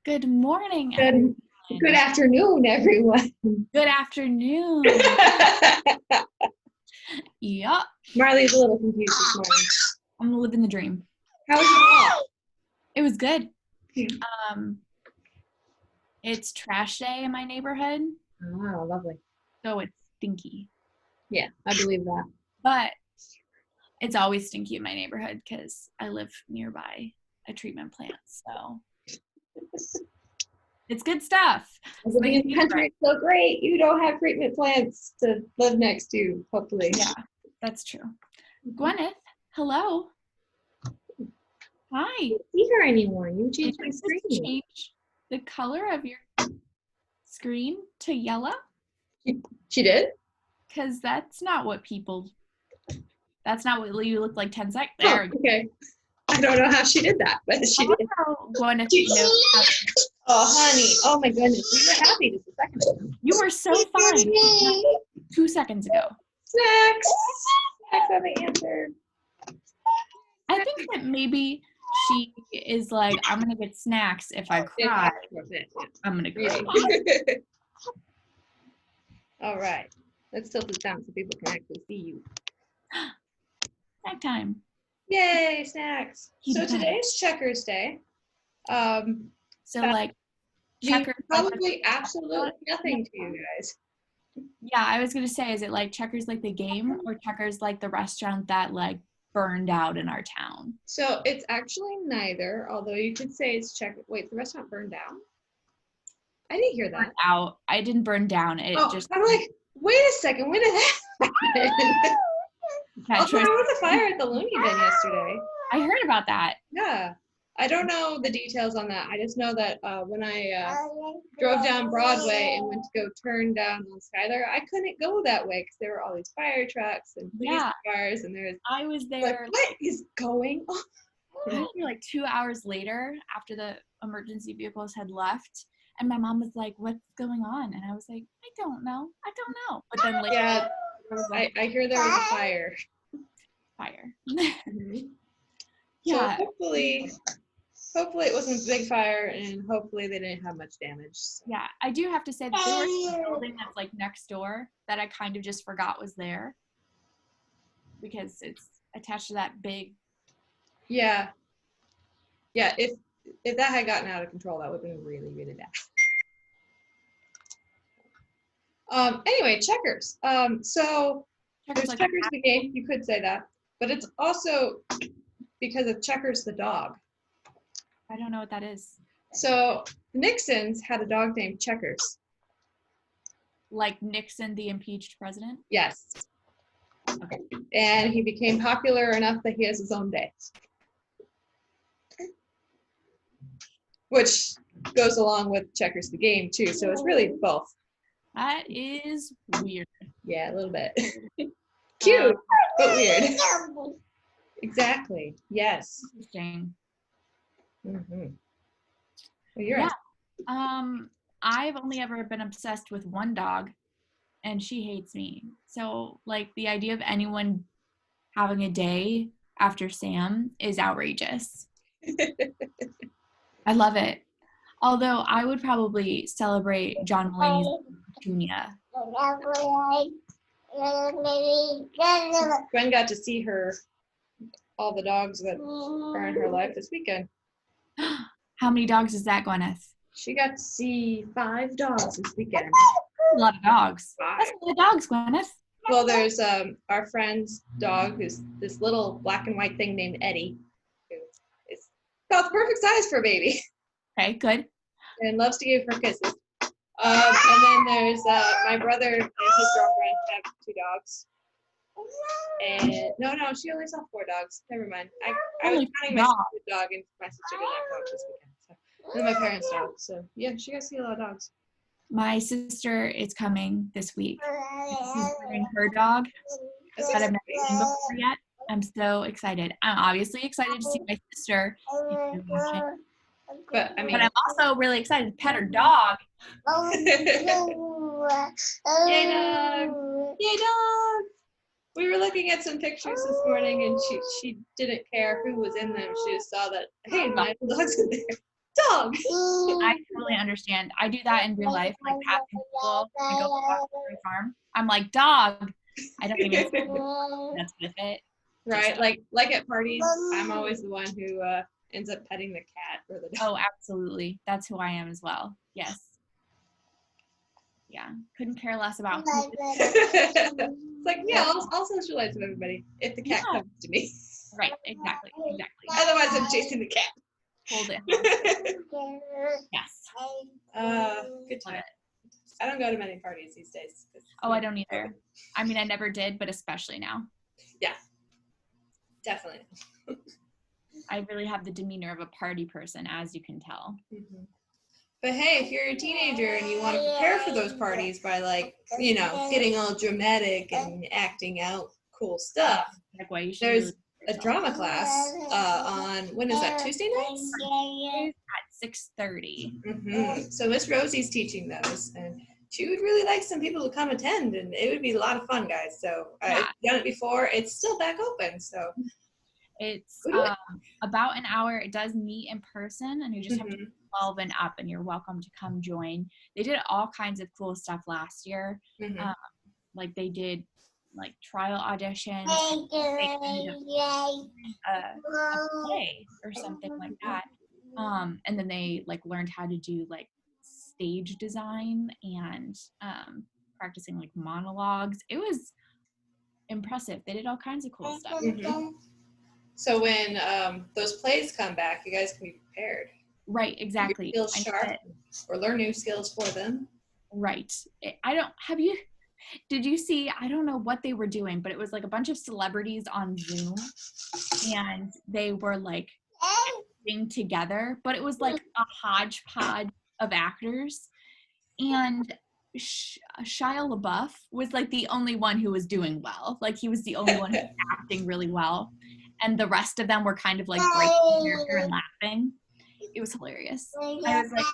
Good morning, Good, everyone. good afternoon, everyone. Good afternoon. Yup. Marley's a little confused this morning. I'm living the dream. How was your walk? It was good. Yeah. It's trash day in my neighborhood, Oh, lovely. so it's stinky. Yeah, I believe that. But it's always stinky in my neighborhood because I live nearby a treatment plant, so it's good stuff. The country is so great. You don't have treatment plants to live next to, hopefully. Yeah, that's true. Gwyneth, hello. Hi. I don't see her anymore. You changed my screen. Change the color of your screen to yellow? She did? Because that's not what you look like 10 seconds. Oh, okay. I don't know how she did that, but she did. Oh, honey. Oh, my goodness. We were happy just a second ago. You were so fine 2 seconds ago. Snacks. Snacks are the answer. I think that maybe she is like, I'm going to get snacks if I cry. I'm going to cry. All right. Let's tilt this down so people can actually see you. Snack time. Yay, snacks. So today's Checkers Day. So like Checkers probably absolutely nothing to you guys. Yeah, I was going to say, is it like Checkers like the game or Checkers like the restaurant that like burned out in our town? So it's actually neither, although you could say it's Checkers. Wait, the restaurant burned down? I didn't hear that. Burned out. I didn't burn down. I'm like, wait a second, when did that happen? There was a fire at the Looney Bin yesterday. I heard about that. Yeah. I don't know the details on that. I just know that when I drove down Broadway and went to go turn down on Skylar, I couldn't go that way because there were all these fire trucks and police cars, and I was there. Like, what is going on? I was there like 2 hours later after the emergency vehicles had left, and my mom was like, "What's going on?" And I was like, "I don't know. But then like, yeah, I hear there was a fire. Fire. Mm-hmm. Yeah. So hopefully it wasn't a big fire, and hopefully they didn't have much damage. So. Yeah, I do have to say that there was a building that's like next door that I kind of just forgot was there because it's attached to that big. Yeah. Yeah, if that had gotten out of control, that would have been really, really bad. Anyway, Checkers. So there's like Checkers the game, you could say that, but it's also because of Checkers the dog. I don't know what that is. So the Nixons had a dog named Checkers. Like Nixon, the impeached president? Yes. Okay. And he became popular enough that he has his own day. Which goes along with Checkers the game too, so it's really both. That is weird. Yeah, a little bit. Cute, but weird. Exactly. Yes. Interesting. Mm-hmm. Well, I've only ever been obsessed with one dog, and she hates me. So, like, the idea of anyone having a day after Sam is outrageous. I love it. Although I would probably celebrate John Mulaney's Petunia. Gwen got to see all the dogs that are in her life this weekend. How many dogs is that, Gwyneth? She got to see 5 dogs this weekend. A lot of dogs. 5. That's a lot of dogs, Gwyneth. Well, there's our friend's dog, who's this little black and white thing named Eddie, who is about the perfect size for a baby. Okay, good. And loves to give her kisses. And then there's my brother and his girlfriend have 2 dogs. And no, she only saw 4 dogs. Never mind. I was counting my sister's dog, and my sister did not come this weekend. So. And my parents' dog. So yeah, she got to see a lot of dogs. My sister is coming this week. She's bringing her dog that I've never seen before yet. I'm so excited. I'm obviously excited to see my sister. But I'm also really excited to pet her dog. Yay, dog! Yay, dog! We were looking at some pictures this morning, and she didn't care who was in them. She just saw that, hey, my dog's in there. Dogs. I totally understand. I do that in real life, like passing people. I go walk through the farm. I'm like, dog. I don't even say that's with it. Right, like at parties, I'm always the one who ends up petting the cat or the dog. Oh, absolutely. That's who I am as well. Yes. Yeah. Couldn't care less about who. It's like, yeah, I'll socialize with everybody if the cat Yeah. comes to me. Right. Exactly. Otherwise, I'm chasing the cat. Hold it. Yes. Good time. I don't go to many parties these days. Oh, I don't either. I mean, I never did, but especially now. Yeah. Definitely. I really have the demeanor of a party person, as you can tell. Mm-hmm. But hey, if you're a teenager and you want to prepare for those parties by, like, you know, getting all dramatic and acting out cool stuff, Like, why you should there's really a drama class on, when is that, Tuesday nights? at 6:30. Mm-hmm. So Miss Rosie's teaching those, and she would really like some people to come attend, and it would be a lot of fun, guys. So I've done it before. It's still back open, so. It's about an hour. It does meet in person, and you just have to be 12 and up, and you're welcome to come join. They did all kinds of cool stuff last year. Like they did like trial auditions, a play or something like that. And then they like learned how to do like stage design and practicing like monologues. It was impressive. They did all kinds of cool stuff. So when those plays come back, you guys can be prepared. Right, exactly. Feel sharp or learn new skills for them. Right. Did you see, I don't know what they were doing, but it was like a bunch of celebrities on Zoom and they were like acting together, but it was like a hodgepodge of actors. And Shia LaBeouf was like the only one who was doing well. Like he was the only one who was acting really well. And the rest of them were kind of like breaking character and laughing. It was hilarious. I was like,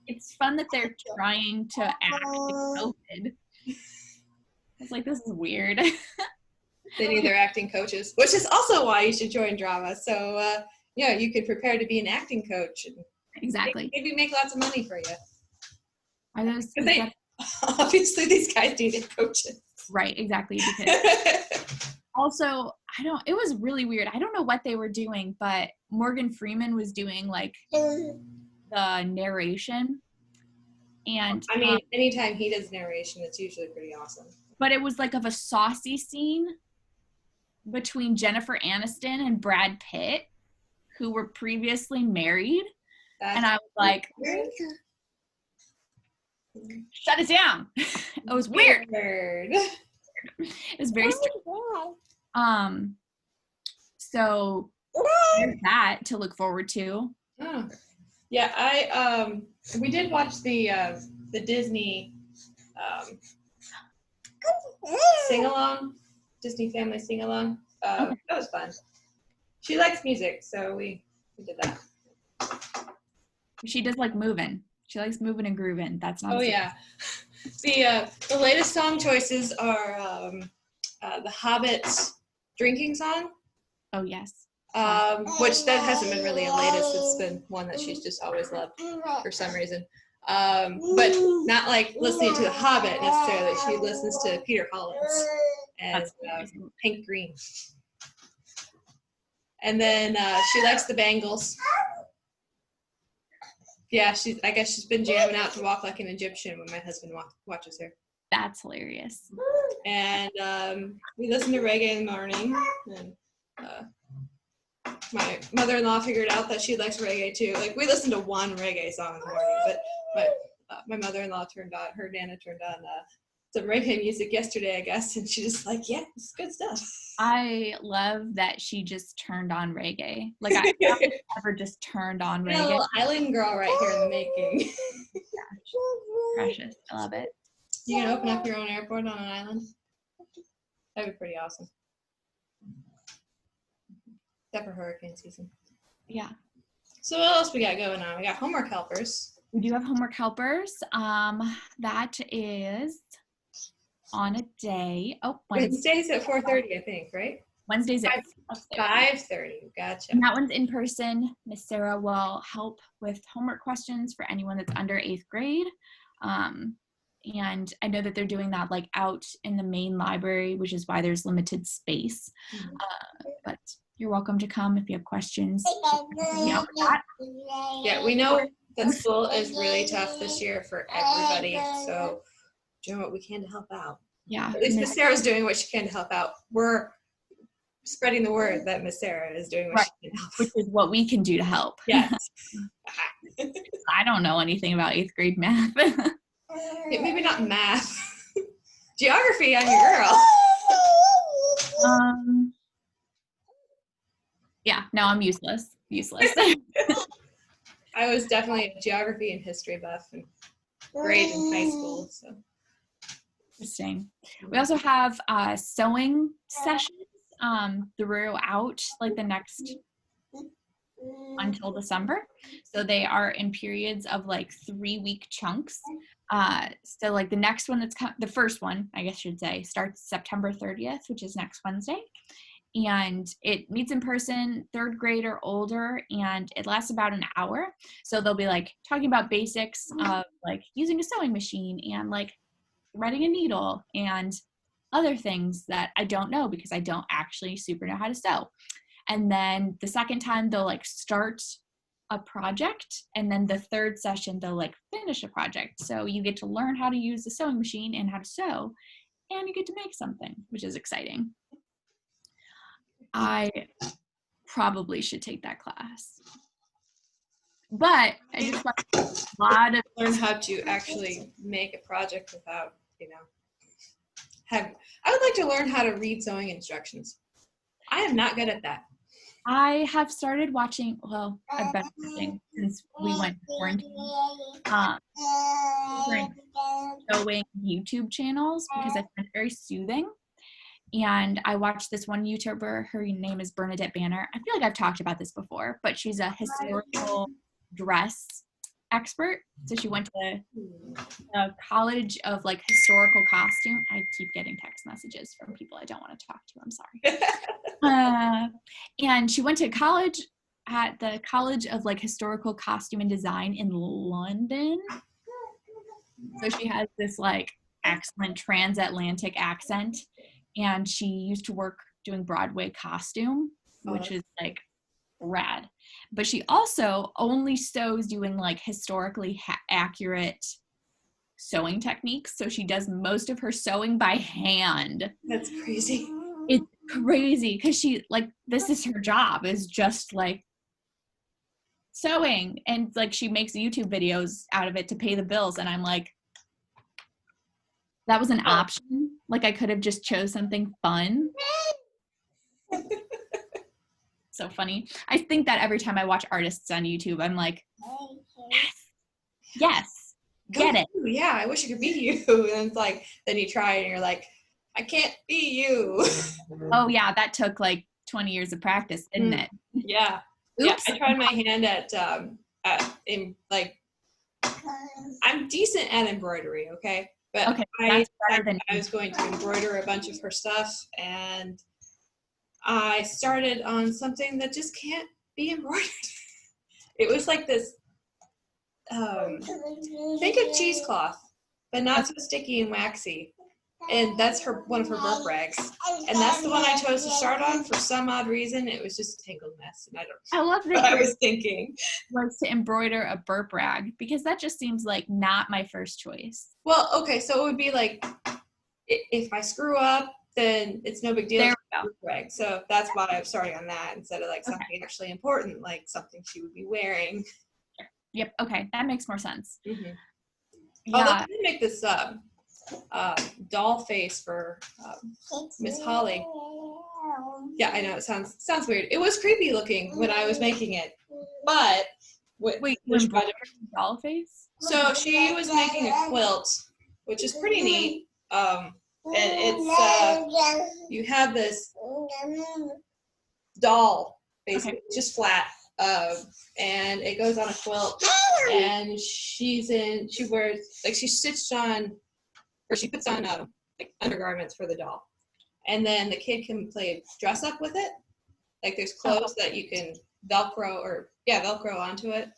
it's fun that they're trying to act like COVID. I was like, this is weird. They need their acting coaches, which is also why you should join drama. So, yeah, you could prepare to be an acting coach. And exactly. Maybe make lots of money for you. Are those? Obviously, these guys needed coaches. Right, exactly. Because also, it was really weird. I don't know what they were doing, but Morgan Freeman was doing like the narration. And I mean, anytime he does narration, it's usually pretty awesome. But it was like of a saucy scene between Jennifer Aniston and Brad Pitt, who were previously married. And I was like, shut it down. It was weird. It was very strange. So there's that to look forward to. Oh. Yeah, we did watch the Disney sing-along, Disney family sing-along. That was fun. She likes music, so we did that. She does like moving. She likes moving and grooving. That's not. Oh yeah. The latest song choices are the Hobbit's drinking song. Oh yes. Which that hasn't been really a latest. It's been one that she's just always loved for some reason. But not like listening to The Hobbit necessarily. She listens to Peter Hollins and Hank Green. And then she likes the Bangles. Yeah, I guess she's been jamming out to Walk Like an Egyptian when my husband watches her. That's hilarious. And we listen to reggae in the morning. And my mother-in-law figured out that she likes reggae too. Like, we listened to one reggae song in the morning, but my mother-in-law her Nana turned on some reggae music yesterday, I guess, and she just like, yeah, it's good stuff. I love that she just turned on reggae. Like, I never just turned on reggae. A little island girl right here in the making. Yeah, precious. I love it. You gonna open up your own airport on an island? That'd be pretty awesome. Except for hurricane season. Yeah. So what else we got going on? We got homework helpers. We do have homework helpers. That is on a day. Oh, Wednesday's at 4:30, I think, right? Wednesdays at 5:30. Gotcha. And that one's in person. Miss Sarah will help with homework questions for anyone that's under 8th grade. And I know that they're doing that like out in the main library, which is why there's limited space. But you're welcome to come if you have questions. Yeah, we know that school is really tough this year for everybody. So doing what we can to help out. Yeah. At least Miss Sarah's doing what she can to help out. We're spreading the word that Miss Sarah is doing what she can to help. Which is what we can do to help. Yes. I don't know anything about 8th grade math. Yeah, maybe not math. Geography, I'm your girl. Yeah, no, I'm useless. I was definitely a geography and history buff and grade in high school. So interesting. We also have sewing sessions throughout like the next until December. So they are in periods of like 3-week chunks. So like the next one the first one, I guess I should say, starts September 30th, which is next Wednesday. And it meets in person, 3rd grade or older, and it lasts about an hour. So they'll be like talking about basics of like using a sewing machine and like threading a needle and other things that I don't know because I don't actually super know how to sew. And then the second time they'll like start a project, and then the third session they'll like finish a project. So you get to learn how to use the sewing machine and how to sew, and you get to make something, which is exciting. I probably should take that class, but I just like a lot of learn how to actually make a project without, I would like to learn how to read sewing instructions. I am not good at that. I have started watching, well, I've been watching since we went to quarantine, sewing YouTube channels because I find it very soothing. And I watched this one YouTuber, her name is Bernadette Banner. I feel like I've talked about this before, but she's a historical dress expert. So she went to the College of like Historical Costume. I keep getting text messages from people I don't want to talk to. I'm sorry. And she went to college at the College of like Historical Costume and Design in London. So she has this like excellent transatlantic accent. And she used to work doing Broadway costume, which is like rad. But she also only sews doing like historically accurate sewing techniques. So she does most of her sewing by hand. That's crazy. It's crazy because she like, this is her job, is just like sewing. And like she makes YouTube videos out of it to pay the bills. And I'm like, that was an option. Like I could have just chose something fun. So funny. I think that every time I watch artists on YouTube, I'm like, yes, get it. Yeah, I wish I could be you. And it's like, then you try and you're like, I can't be you. Oh yeah, that took like 20 years of practice, didn't it? Yeah. Oops. Yeah, I tried my hand in like, I'm decent at embroidery, okay? But okay, I was going to embroider a bunch of her stuff, and I started on something that just can't be embroidered. It was like this, think of cheesecloth, but not so sticky and waxy. And that's one of her burp rags. And that's the one I chose to start on for some odd reason. It was just a tangled mess. And I love that. What I was thinking was to embroider a burp rag, because that just seems like not my first choice. Well, okay, so it would be like, if I screw up, then it's no big deal. There we go. Rag. So that's why I'm starting on that instead of like something actually important, like something she would be wearing. Yep. Okay, that makes more sense. Mm-hmm. Yeah. Oh, let me make this doll face for Miss Holly. Yeah, I know it sounds weird. It was creepy looking when I was making it, but wait, doll face? So she was making a quilt, which is pretty neat. And it's you have this doll basically, just flat, and it goes on a quilt, and she wears, like, she puts on like undergarments for the doll, and then the kid can play dress up with it. Like there's clothes that you can Velcro onto it.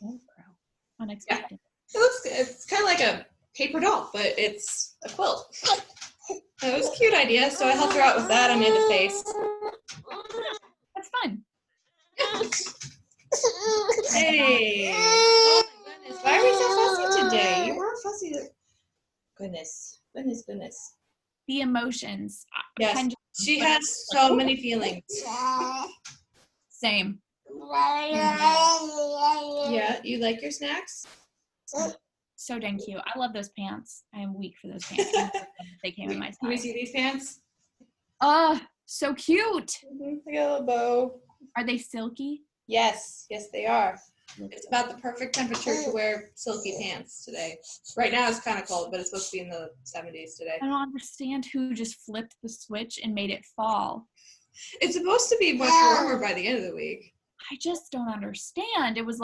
Velcro. Unexpected. Yeah. It's kind of like a paper doll, but it's a quilt. It was a cute idea, so I helped her out with that. I made the face. That's fun. Hey. Oh my goodness. Why are we so fussy today? You weren't fussy. Goodness. The emotions. Yes. She has so many feelings. Same. Yeah. You like your snacks? So dang cute. I love those pants. I am weak for those pants. They came in my size. Can we see these pants? So cute. They got a little bow. Are they silky? Yes, they are. It's about the perfect temperature to wear silky pants today. Right now it's kind of cold, but it's supposed to be in the 70s today. I don't understand who just flipped the switch and made it fall. It's supposed to be much warmer by the end of the week. I just don't understand. It was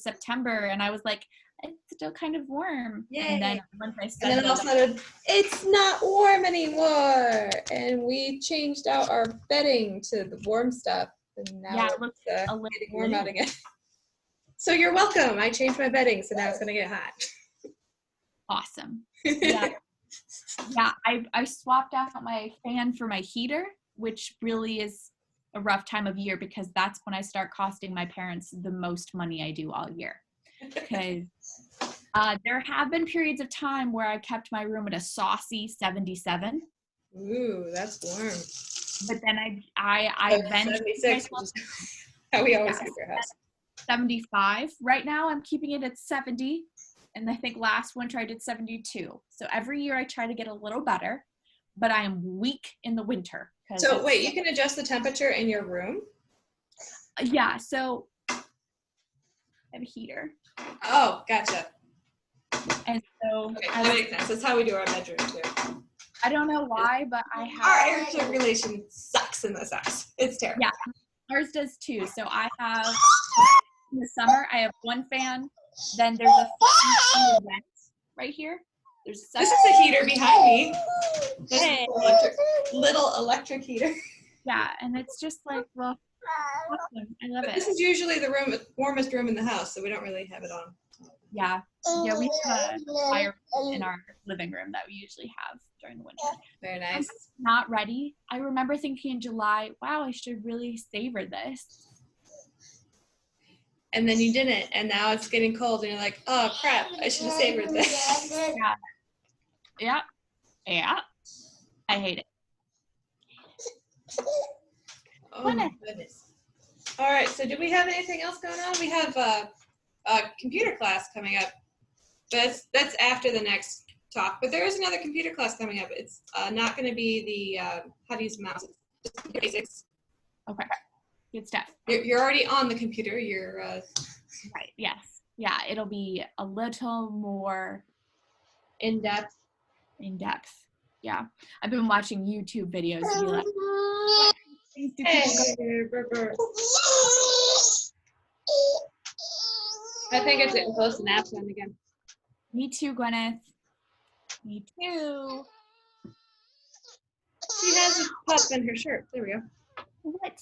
September, and I was like, it's still kind of warm. Yay. And then once I said and then all of a sudden, it's not warm anymore. And we changed out our bedding to the warm stuff. And now it looks a little getting warm out again. So you're welcome. I changed my bedding, so now it's going to get hot. Awesome. Yeah. I swapped out my fan for my heater, which really is a rough time of year because that's when I start costing my parents the most money I do all year. Because there have been periods of time where I kept my room at a saucy 77. Ooh, that's warm. But then I eventually 76, how we always keep our house. 75. Right now I'm keeping it at 70. And I think last winter I did 72. So every year I try to get a little better, but I am weak in the winter. So wait, you can adjust the temperature in your room? Yeah, so I have a heater. Oh, gotcha. And so okay, that makes sense. That's how we do our bedroom too. I don't know why, but I have our air circulation sucks in this house. It's terrible. Yeah, ours does too. So I have in the summer I have one fan, then there's a fan in the vent right here. There's a this is a heater behind me. This hey. little electric heater. Yeah, and it's just like, well, awesome. I love it. This is usually the warmest room in the house, so we don't really have it on. Yeah, we have a fire in our living room that we usually have during the winter. Very nice. I'm not ready. I remember thinking in July, wow, I should really savor this. And then you didn't, and now it's getting cold, and you're like, oh crap, I should have savored this. Yeah. I hate it. Oh my goodness. All right, so do we have anything else going on? We have a computer class coming up. That's after the next talk, but there is another computer class coming up. It's not going to be the how to use the mouse. It's just the basics. Okay. Good stuff. You're already on the computer. You're right. Yes. Yeah. It'll be a little more in depth. Yeah. I've been watching YouTube videos to be like, I think it's getting close to nap time again. Me too, Gwyneth. Me too. She has a pup in her shirt. There we go. What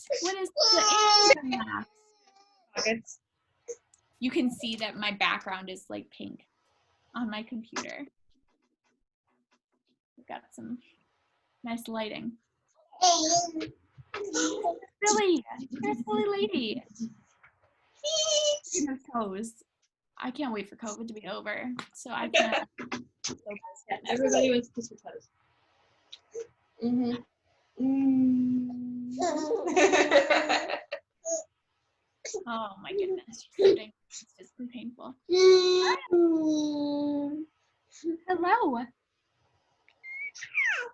is the nap? Pockets. You can see that my background is like pink on my computer. We've got some nice lighting. Silly. You're a silly lady. Her toes. I can't wait for COVID to be over, so I can. Everybody wants to kiss her toes. Oh my goodness, it's just been painful. Hello.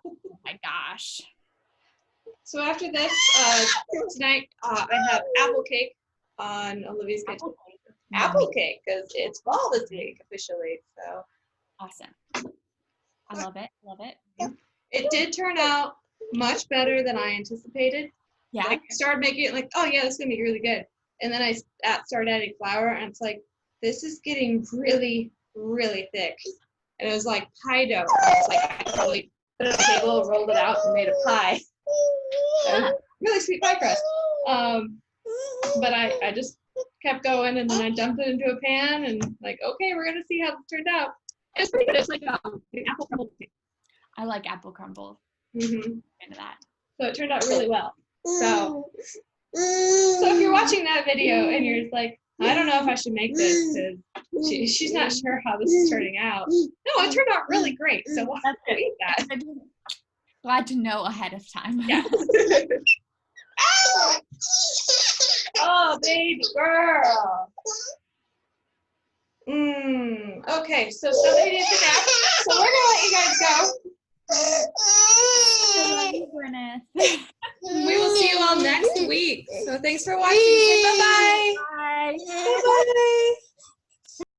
Oh my gosh. So after this, tonight I have apple cake on Olivia's kitchen. Apple cake, because it's fall this week officially. So awesome. I love it. It did turn out much better than I anticipated. Yeah. Like I started making it like, oh yeah, this is gonna be really good. And then I started adding flour, and it's like, this is getting really, really thick. And it was like pie dough. It's like I totally put it on the table, rolled it out, and made a pie. Really sweet pie crust. But I just kept going, and then I dumped it into a pan, and like, okay, we're gonna see how this turned out. It's pretty good. It's like an apple crumble. I like apple crumble. Mm-hmm. Into that. So it turned out really well. So if you're watching that video and you're just like, I don't know if I should make this because she's not sure how this is turning out. No, it turned out really great. So we'll have to eat that. Glad to know ahead of time. Yeah. Oh, baby girl. Okay, so somebody needs a nap. So we're gonna let you guys go. I love you, Gwyneth. We will see you all next week. So thanks for watching. Bye-bye. Bye. Bye-bye.